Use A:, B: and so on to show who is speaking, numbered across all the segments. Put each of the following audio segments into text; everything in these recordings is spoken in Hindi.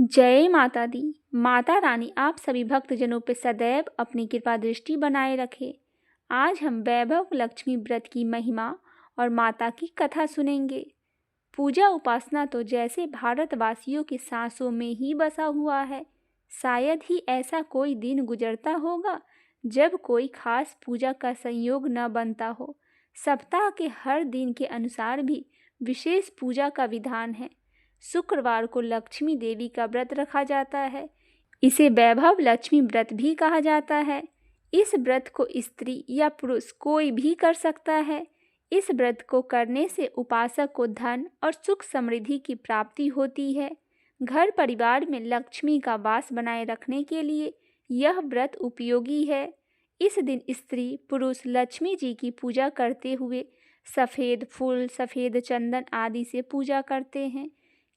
A: जय माता दी। माता रानी आप सभी भक्तजनों पे सदैव अपनी कृपा दृष्टि बनाए रखे। आज हम वैभव लक्ष्मी व्रत की महिमा और माता की कथा सुनेंगे। पूजा उपासना तो जैसे भारतवासियों की सांसों में ही बसा हुआ है। शायद ही ऐसा कोई दिन गुजरता होगा जब कोई खास पूजा का संयोग न बनता हो। सप्ताह के हर दिन के अनुसार भी विशेष पूजा का विधान है। शुक्रवार को लक्ष्मी देवी का व्रत रखा जाता है। इसे वैभव लक्ष्मी व्रत भी कहा जाता है। इस व्रत को स्त्री या पुरुष कोई भी कर सकता है। इस व्रत को करने से उपासक को धन और सुख समृद्धि की प्राप्ति होती है। घर परिवार में लक्ष्मी का वास बनाए रखने के लिए यह व्रत उपयोगी है। इस दिन स्त्री पुरुष लक्ष्मी जी की पूजा करते हुए सफ़ेद फूल, सफ़ेद चंदन आदि से पूजा करते हैं।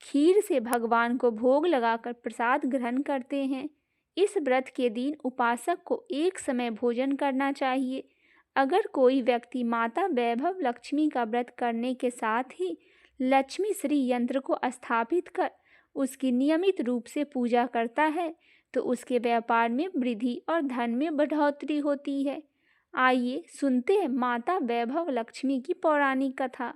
A: खीर से भगवान को भोग लगाकर प्रसाद ग्रहण करते हैं। इस व्रत के दिन उपासक को एक समय भोजन करना चाहिए। अगर कोई व्यक्ति माता वैभव लक्ष्मी का व्रत करने के साथ ही लक्ष्मी श्री यंत्र को स्थापित कर उसकी नियमित रूप से पूजा करता है तो उसके व्यापार में वृद्धि और धन में बढ़ोतरी होती है। आइए सुनते हैं माता वैभव लक्ष्मी की पौराणिक कथा।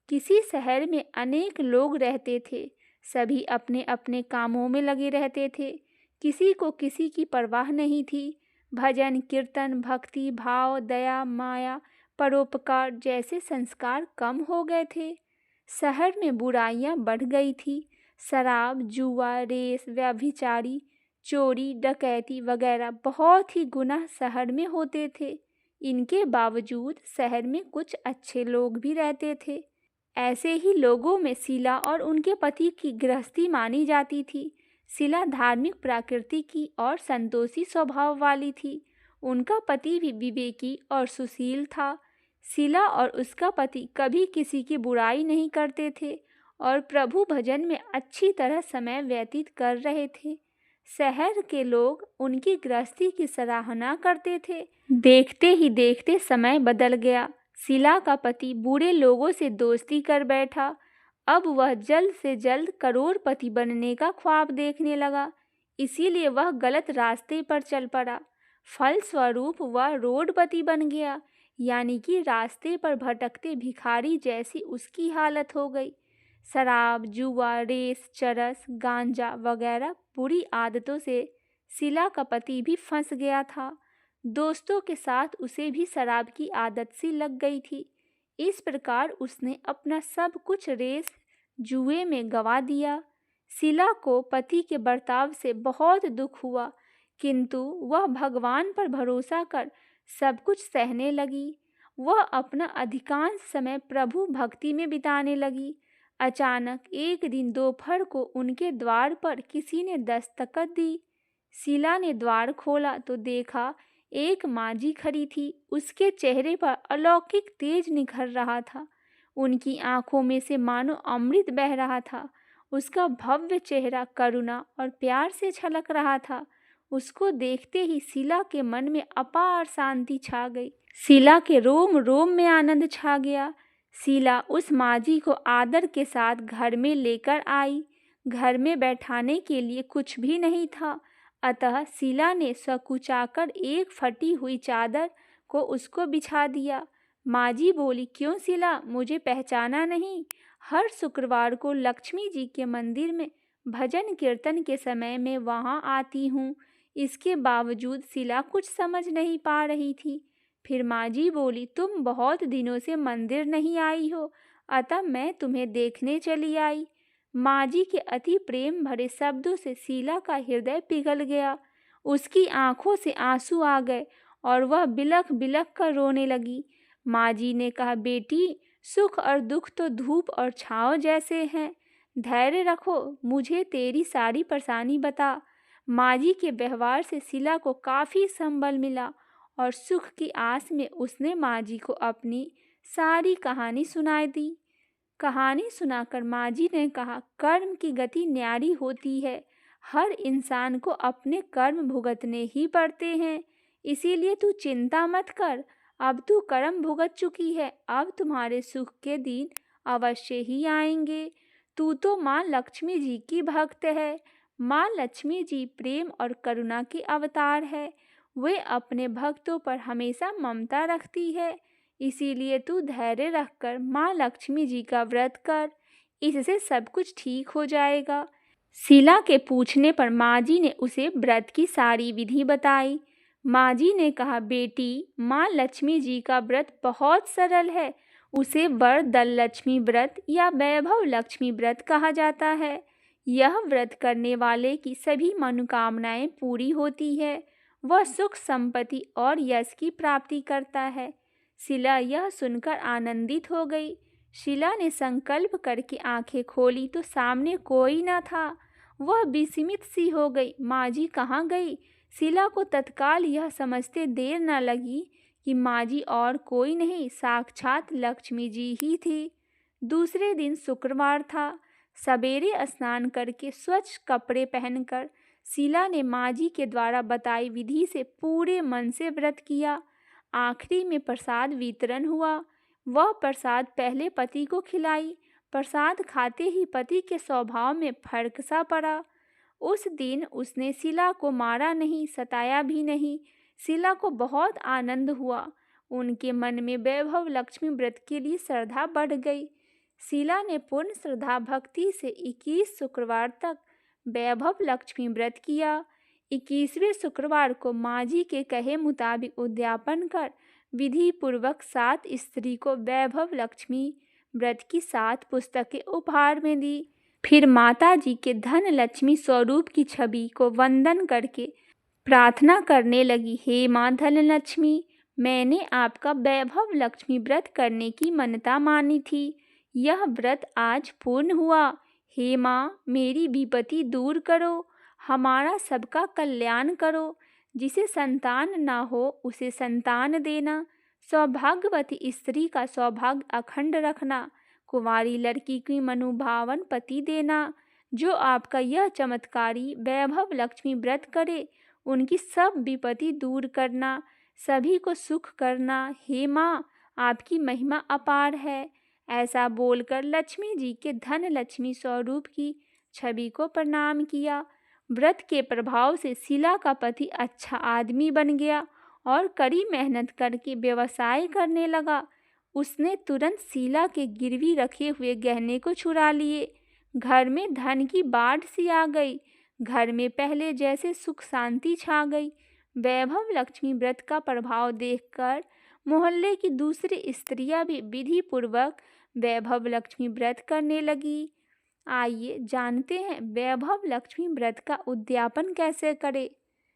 A: किसी शहर में अनेक लोग रहते थे। सभी अपने अपने कामों में लगे रहते थे। किसी को किसी की परवाह नहीं थी। भजन कीर्तन भक्ति भाव दया माया परोपकार जैसे संस्कार कम हो गए थे। शहर में बुराइयां बढ़ गई थी। शराब जुआ रेस व्यभिचारी चोरी डकैती वगैरह बहुत ही गुनाह शहर में होते थे। इनके बावजूद शहर में कुछ अच्छे लोग भी रहते थे। ऐसे ही लोगों में शीला और उनके पति की गृहस्थी मानी जाती थी। शीला धार्मिक प्रकृति की और संतोषी स्वभाव वाली थी। उनका पति भी विवेकी और सुशील था। शीला और उसका पति कभी किसी की बुराई नहीं करते थे और प्रभु भजन में अच्छी तरह समय व्यतीत कर रहे थे। शहर के लोग उनकी गृहस्थी की सराहना करते थे। देखते ही देखते समय बदल गया। शीला का पति बूढ़े लोगों से दोस्ती कर बैठा। अब वह जल्द से जल्द करोड़पति बनने का ख्वाब देखने लगा। इसीलिए वह गलत रास्ते पर चल पड़ा। फलस्वरूप वह रोडपति बन गया, यानी कि रास्ते पर भटकते भिखारी जैसी उसकी हालत हो गई। शराब जुआ रेस चरस गांजा वगैरह बुरी आदतों से शीला का पति भी फंस गया था। दोस्तों के साथ उसे भी शराब की आदत सी लग गई थी। इस प्रकार उसने अपना सब कुछ रेस जुए में गंवा दिया। शीला को पति के बर्ताव से बहुत दुख हुआ, किंतु वह भगवान पर भरोसा कर सब कुछ सहने लगी। वह अपना अधिकांश समय प्रभु भक्ति में बिताने लगी। अचानक एक दिन दोपहर को उनके द्वार पर किसी ने दस्तक दी। शीला ने द्वार खोला तो देखा एक मांझी खड़ी थी। उसके चेहरे पर अलौकिक तेज निखर रहा था। उनकी आंखों में से मानो अमृत बह रहा था। उसका भव्य चेहरा करुणा और प्यार से छलक रहा था। उसको देखते ही शीला के मन में अपार शांति छा गई। शीला के रोम रोम में आनंद छा गया। शीला उस मांझी को आदर के साथ घर में लेकर आई। घर में बैठाने के लिए कुछ भी नहीं था, अतः शीला ने सकुचाकर एक फटी हुई चादर को उसको बिछा दिया। मांझी बोली, क्यों शीला, मुझे पहचाना नहीं? हर शुक्रवार को लक्ष्मी जी के मंदिर में भजन कीर्तन के समय में वहाँ आती हूँ। इसके बावजूद शीला कुछ समझ नहीं पा रही थी। फिर मांझी बोली, तुम बहुत दिनों से मंदिर नहीं आई हो, अतः मैं तुम्हें देखने चली आई। मांझी के अति प्रेम भरे शब्दों से शीला का हृदय पिघल गया। उसकी आंखों से आंसू आ गए और वह बिलख बिलख कर रोने लगी। मांझी ने कहा, बेटी, सुख और दुख तो धूप और छांव जैसे हैं। धैर्य रखो, मुझे तेरी सारी परेशानी बता। मांझी के व्यवहार से शीला को काफ़ी संबल मिला और सुख की आस में उसने मांझी को अपनी सारी कहानी सुनाई दी। कहानी सुनाकर मांझी ने कहा, कर्म की गति न्यारी होती है। हर इंसान को अपने कर्म भुगतने ही पड़ते हैं। इसीलिए तू चिंता मत कर। अब तू कर्म भुगत चुकी है। अब तुम्हारे सुख के दिन अवश्य ही आएंगे। तू तो माँ लक्ष्मी जी की भक्त है। माँ लक्ष्मी जी प्रेम और करुणा के अवतार है। वे अपने भक्तों पर हमेशा ममता रखती है। इसीलिए तू धैर्य रखकर माँ लक्ष्मी जी का व्रत कर। इससे सब कुछ ठीक हो जाएगा। शीला के पूछने पर माँ जी ने उसे व्रत की सारी विधि बताई। माँ जी ने कहा, बेटी, माँ लक्ष्मी जी का व्रत बहुत सरल है। उसे वरदल लक्ष्मी व्रत या वैभव लक्ष्मी व्रत कहा जाता है। यह व्रत करने वाले की सभी मनोकामनाएं पूरी होती है। वह सुख, संपत्ति और यश की प्राप्ति करता है। शीला यह सुनकर आनंदित हो गई। शीला ने संकल्प करके आंखें खोली तो सामने कोई न था। वह विस्मित सी हो गई। माँ जी कहाँ गई? शीला को तत्काल यह समझते देर न लगी कि माँ जी और कोई नहीं, साक्षात लक्ष्मी जी ही थी। दूसरे दिन शुक्रवार था। सवेरे स्नान करके स्वच्छ कपड़े पहनकर शीला ने माँ जी के द्वारा बताई विधि से पूरे मन से व्रत किया। आखिरी में प्रसाद वितरण हुआ। वह प्रसाद पहले पति को खिलाई। प्रसाद खाते ही पति के स्वभाव में फर्क सा पड़ा। उस दिन उसने शीला को मारा नहीं, सताया भी नहीं। शीला को बहुत आनंद हुआ। उनके मन में वैभव लक्ष्मी व्रत के लिए श्रद्धा बढ़ गई। शीला ने पूर्ण श्रद्धा भक्ति से 21 शुक्रवार तक वैभव लक्ष्मी व्रत किया। 21वें शुक्रवार को माँ जी के कहे मुताबिक उद्यापन कर विधि पूर्वक 7 स्त्री को वैभव लक्ष्मी व्रत की 7 पुस्तकें उपहार में दी। फिर माता जी के धन लक्ष्मी स्वरूप की छवि को वंदन करके प्रार्थना करने लगी, हे माँ धन लक्ष्मी, मैंने आपका वैभव लक्ष्मी व्रत करने की मन्नता मानी थी। यह व्रत आज पूर्ण हुआ। हे माँ, मेरी विपत्ति दूर करो, हमारा सबका कल्याण करो। जिसे संतान ना हो उसे संतान देना, सौभाग्यवती स्त्री का सौभाग्य अखंड रखना, कुंवारी लड़की की मनुभावन पति देना। जो आपका यह चमत्कारी वैभव लक्ष्मी व्रत करे, उनकी सब विपत्ति दूर करना, सभी को सुख करना। हे माँ, आपकी महिमा अपार है। ऐसा बोलकर लक्ष्मी जी के धन लक्ष्मी स्वरूप की छवि को प्रणाम किया। व्रत के प्रभाव से शीला का पति अच्छा आदमी बन गया और कड़ी मेहनत करके व्यवसाय करने लगा। उसने तुरंत शीला के गिरवी रखे हुए गहने को चुरा लिए। घर में धन की बाढ़ सी आ गई। घर में पहले जैसे सुख शांति छा गई। वैभव लक्ष्मी व्रत का प्रभाव देखकर मोहल्ले की दूसरी स्त्रियां भी विधि पूर्वक वैभव लक्ष्मी व्रत करने लगी। आइए जानते हैं वैभव लक्ष्मी व्रत का उद्यापन कैसे करें।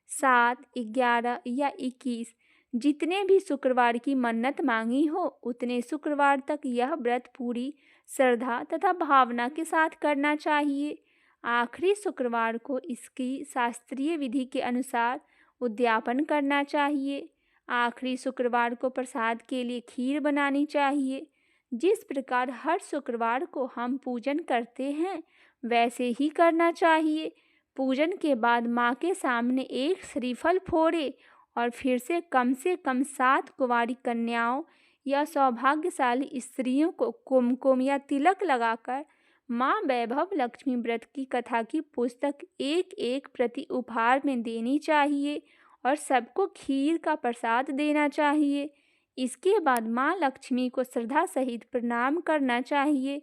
A: 7, 11 या 21 जितने भी शुक्रवार की मन्नत मांगी हो, उतने शुक्रवार तक यह व्रत पूरी श्रद्धा तथा भावना के साथ करना चाहिए। आखिरी शुक्रवार को इसकी शास्त्रीय विधि के अनुसार उद्यापन करना चाहिए। आखिरी शुक्रवार को प्रसाद के लिए खीर बनानी चाहिए। जिस प्रकार हर शुक्रवार को हम पूजन करते हैं, वैसे ही करना चाहिए। पूजन के बाद माँ के सामने एक श्रीफल फोड़े और फिर से कम 7 कुंवारी कन्याओं या सौभाग्यशाली स्त्रियों को कुमकुम या तिलक लगाकर माँ वैभव लक्ष्मी व्रत की कथा की पुस्तक एक एक प्रति उपहार में देनी चाहिए और सबको खीर का प्रसाद देना चाहिए। इसके बाद माँ लक्ष्मी को श्रद्धा सहित प्रणाम करना चाहिए।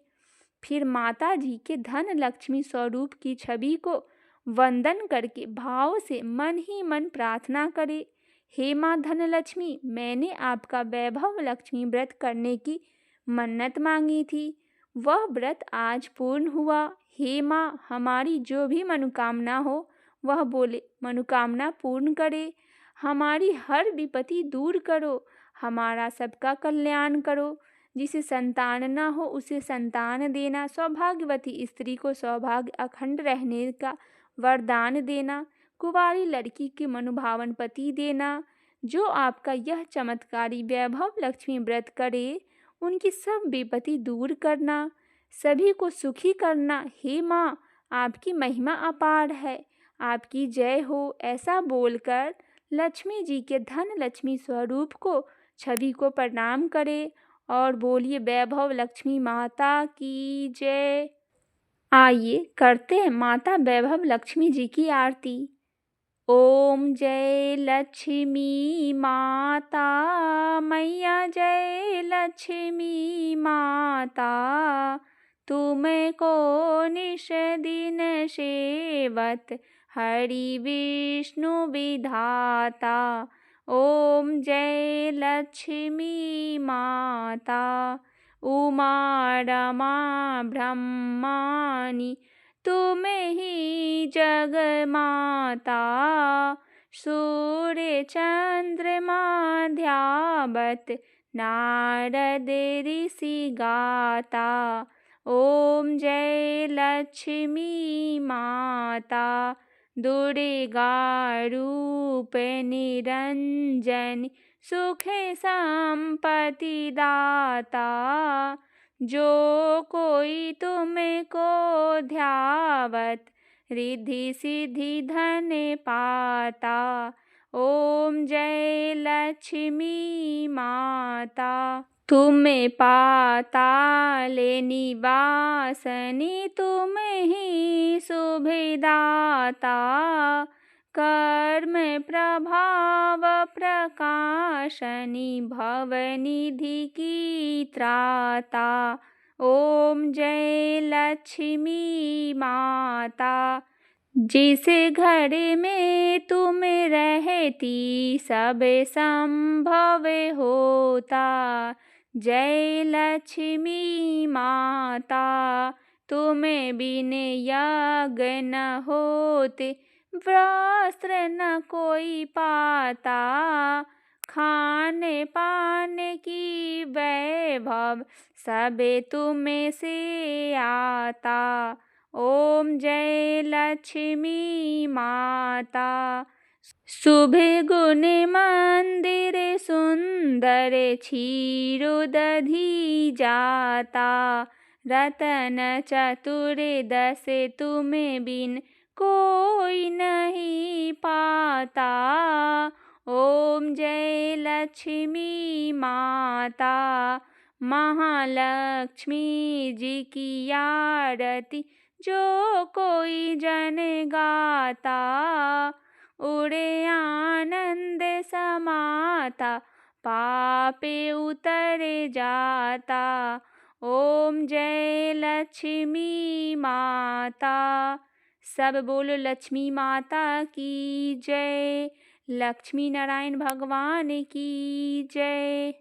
A: फिर माता जी के धन लक्ष्मी स्वरूप की छवि को वंदन करके भाव से मन ही मन प्रार्थना करे, हे माँ धन लक्ष्मी, मैंने आपका वैभव लक्ष्मी व्रत करने की मन्नत मांगी थी। वह व्रत आज पूर्ण हुआ। हे माँ, हमारी जो भी मनोकामना हो वह बोले मनोकामना पूर्ण करे। हमारी हर विपत्ति दूर करो, हमारा सबका कल्याण करो। जिसे संतान न हो उसे संतान देना, सौभाग्यवती स्त्री को सौभाग्य अखंड रहने का वरदान देना, कुंवारी लड़की के मनोभावन पति देना। जो आपका यह चमत्कारी वैभव लक्ष्मी व्रत करे, उनकी सब विपत्ति दूर करना, सभी को सुखी करना। हे माँ, आपकी महिमा अपार है, आपकी जय हो। ऐसा बोलकर लक्ष्मी जी के धन लक्ष्मी स्वरूप को छवि को प्रणाम करें और बोलिए वैभव लक्ष्मी माता की जय। आइए करते हैं माता वैभव लक्ष्मी जी की आरती। ओम जय लक्ष्मी माता, मैया जय लक्ष्मी माता, तुमको निश दिन सेवत हरि विष्णु विधाता। ओम जय लक्ष्मी माता, उमा रमा ब्रह्माणि तुम ही जग माता। सूर्य चंद्रमा ध्यावत नारद ऋषि गाता। ओम जय लक्ष्मी माता, दुर्गा रूप निरंजन सुख संपत्ति दाता। जो कोई तुमको ध्यावत रिद्धि सिद्धि धन पाता। ओम जय लक्ष्मी माता, तुम्हें पाताले निवासनी तुम ही सुभिदाता। कर्म प्रभाव प्रकाशनी भवनिधि की त्राता। ओम जय लक्ष्मी माता, जिस घर में तुम रहती सब संभव होता। जय लक्ष्मी माता, तुम्हें बिन यज्ञ न होते, वस्त्र न कोई पाता। खाने पाने की वैभव सब तुम्हें से आता। ओम जय लक्ष्मी माता, शुभ गुण मंदिर सुंदर क्षीर दधी जाता। रतन चतुर्दश तुम्हें बिन कोई नहीं पाता। ओम जय लक्ष्मी माता, महालक्ष्मी जी की आरती जो कोई जन गाता। उड़े आनंद समाता, पापे उतर जाता। ओम जय लक्ष्मी माता, सब बोलो लक्ष्मी माता की जय। लक्ष्मी नारायण भगवान की जय।